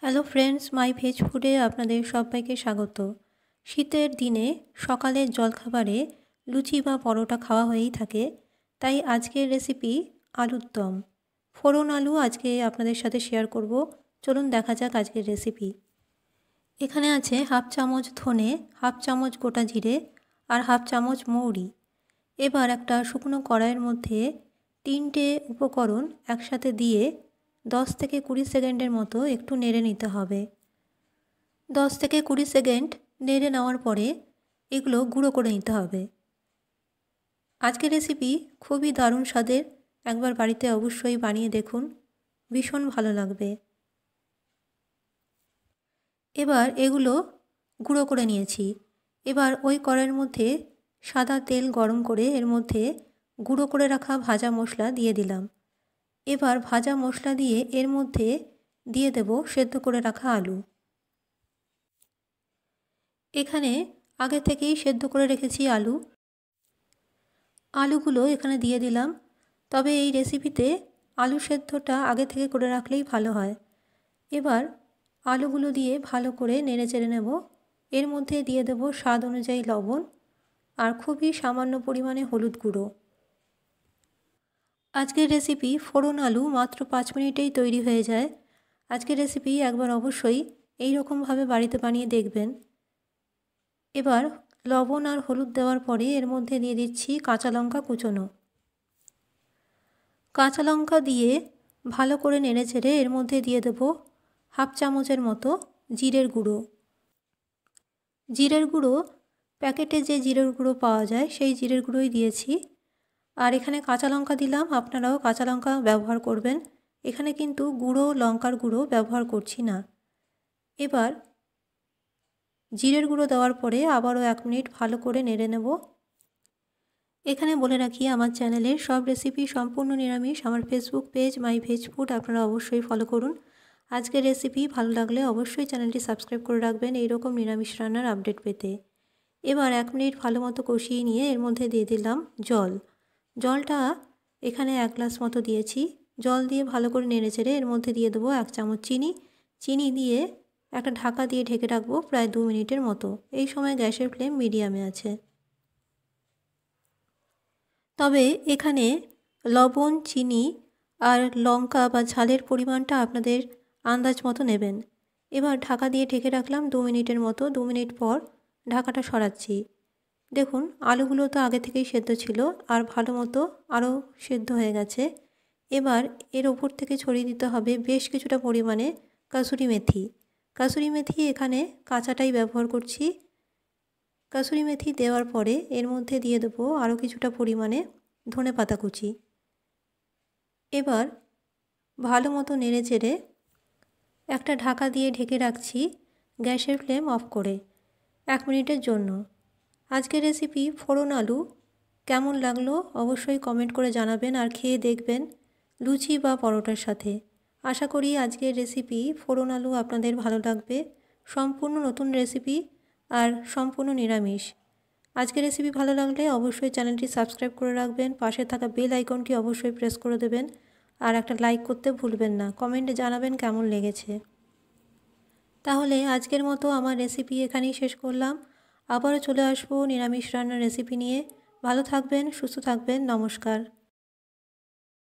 Hello friends, মাই veg ফুডে আপনাদের সবাইকে স্বাগত। শীতের দিনে সকালের জলখাবারে লুচি বা পরোটা খাওয়া হয়েই থাকে, তাই আজকের রেসিপি আলুর দম। ফোড়ন আলু আজকে আপনাদের সাথে শেয়ার করব। চলুন দেখা যাক আজকের রেসিপি। এখানে আছে হাফ চামচ ধনে, হাফ চামচ গোটা জিরে আর হাফ চামচ মৌরি। এবার একটা শুকনো কড়াইয়ের মধ্যে 3টে উপকরণ একসাথে দিয়ে 10 থেকে 20 সেকেন্ডের মতো একটু নেড়ে নিতে হবে। 10 থেকে 20 সেকেন্ড নেড়ে নেওয়ার পরে এগুলো গুঁড়ো করে নিতে হবে। আজকের রেসিপি খুবই দারুণ স্বাদের, একবার বাড়িতে অবশ্যই বানিয়ে দেখুন, ভীষণ ভালো লাগবে। এবার এগুলো গুঁড়ো করে নিয়েছি। এবার ওই কড়াইয়ের মধ্যে সাদা তেল গরম করে এর মধ্যে গুঁড়ো করে রাখা ভাজা মশলা দিয়ে দিলাম। এবার ভাজা মশলা দিয়ে এর মধ্যে দিয়ে দেব সেদ্ধ করে রাখা আলু। এখানে আগে থেকেই সেদ্ধ করে রেখেছি আলুগুলো এখানে দিয়ে দিলাম। তবে এই রেসিপিতে আলু সেদ্ধটা আগে থেকে করে রাখলেই ভালো হয়। এবার আলুগুলো দিয়ে ভালো করে নেড়ে চেড়ে নেব। এর মধ্যে দিয়ে দেব স্বাদ অনুযায়ী লবণ আর খুবই সামান্য পরিমাণে হলুদ গুঁড়ো। আজকের রেসিপি ফোড়ন আলু মাত্র 5 মিনিটেই তৈরি হয়ে যায়। আজকের রেসিপি একবার অবশ্যই এই রকমভাবে বাড়িতে বানিয়ে দেখবেন। এবার লবণ আর হলুদ দেওয়ার পরে এর মধ্যে দিয়ে দিচ্ছি কাঁচা লঙ্কা কুচোনো। কাঁচা লঙ্কা দিয়ে ভালো করে নেড়ে চেড়ে এর মধ্যে দিয়ে দেব হাফ চামচের মতো জিরের গুঁড়ো। জিরের গুঁড়ো প্যাকেটে যে জিরের গুঁড়ো পাওয়া যায় সেই জিরের গুঁড়োই দিয়েছি। আর এখানে কাঁচা লঙ্কা দিলাম, আপনারাও কাঁচা লঙ্কা ব্যবহার করবেন। এখানে কিন্তু গুঁড়ো লঙ্কার গুঁড়ো ব্যবহার করছি না। এবার জিরের গুঁড়ো দেওয়ার পরে আবারও 1 মিনিট ভালো করে নেড়ে নেব। এখানে বলে রাখি, আমার চ্যানেলের সব রেসিপি সম্পূর্ণ নিরামিষ। আমার ফেসবুক পেজ মাই ভেজ ফুড আপনারা অবশ্যই ফলো করুন। আজকের রেসিপি ভালো লাগলে অবশ্যই চ্যানেলটি সাবস্ক্রাইব করে রাখবেন এইরকম নিরামিষ রান্নার আপডেট পেতে। এবার 1 মিনিট ভালো মতো কষিয়ে নিয়ে এর মধ্যে দিয়ে দিলাম জল। জলটা এখানে 1 গ্লাস মতো দিয়েছি। জল দিয়ে ভালো করে নেড়ে চেড়ে এর মধ্যে দিয়ে দেবো 1 চামচ চিনি দিয়ে একটা ঢাকা দিয়ে ঢেকে রাখবো প্রায় 2 মিনিটের মতো। এই সময় গ্যাসের ফ্লেম মিডিয়ামে আছে। তবে এখানে লবণ, চিনি আর লঙ্কা বা ঝালের পরিমাণটা আপনাদের আন্দাজ মতো নেবেন। এবার ঢাকা দিয়ে ঢেকে রাখলাম 2 মিনিটের মতো। 2 মিনিট পর ঢাকাটা সরাচ্ছি। দেখুন আলুগুলো তো আগে থেকেই সেদ্ধ ছিল আর ভালো মতো আরও সেদ্ধ হয়ে গেছে। এবার এর ওপর থেকে ছড়িয়ে দিতে হবে বেশ কিছুটা পরিমাণে কাসুরি মেথি। কাসুরি মেথি এখানে কাঁচাটাই ব্যবহার করছি। কাসুরি মেথি দেওয়ার পরে এর মধ্যে দিয়ে দেবো আরও কিছুটা পরিমাণে ধনেপাতা কুচি। এবার ভালো মতো নেড়ে চেড়ে একটা ঢাকা দিয়ে ঢেকে রাখছি গ্যাসের ফ্লেম অফ করে 1 মিনিটের জন্য। আজকের রেসিপি ফোড়ন আলু কেমন লাগলো অবশ্যই কমেন্ট করে জানাবেন আর খেয়ে দেখবেন লুচি বা পরোটার সাথে। আশা করি আজকের রেসিপি ফোড়ন আলু আপনাদের ভালো লাগবে। সম্পূর্ণ নতুন রেসিপি আর সম্পূর্ণ নিরামিষ। আজকের রেসিপি ভালো লাগলে অবশ্যই চ্যানেলটি সাবস্ক্রাইব করে রাখবেন, পাশে থাকা বেল আইকনটি অবশ্যই প্রেস করে দেবেন আর একটা লাইক করতে ভুলবেন না। কমেন্টে জানাবেন কেমন লেগেছে। তাহলে আজকের মতো আমার রেসিপি এখানেই শেষ করলাম। আবারও চলে আসবো নিরামিষ রান্নার রেসিপি নিয়ে। ভালো থাকবেন, সুস্থ থাকবেন, নমস্কার।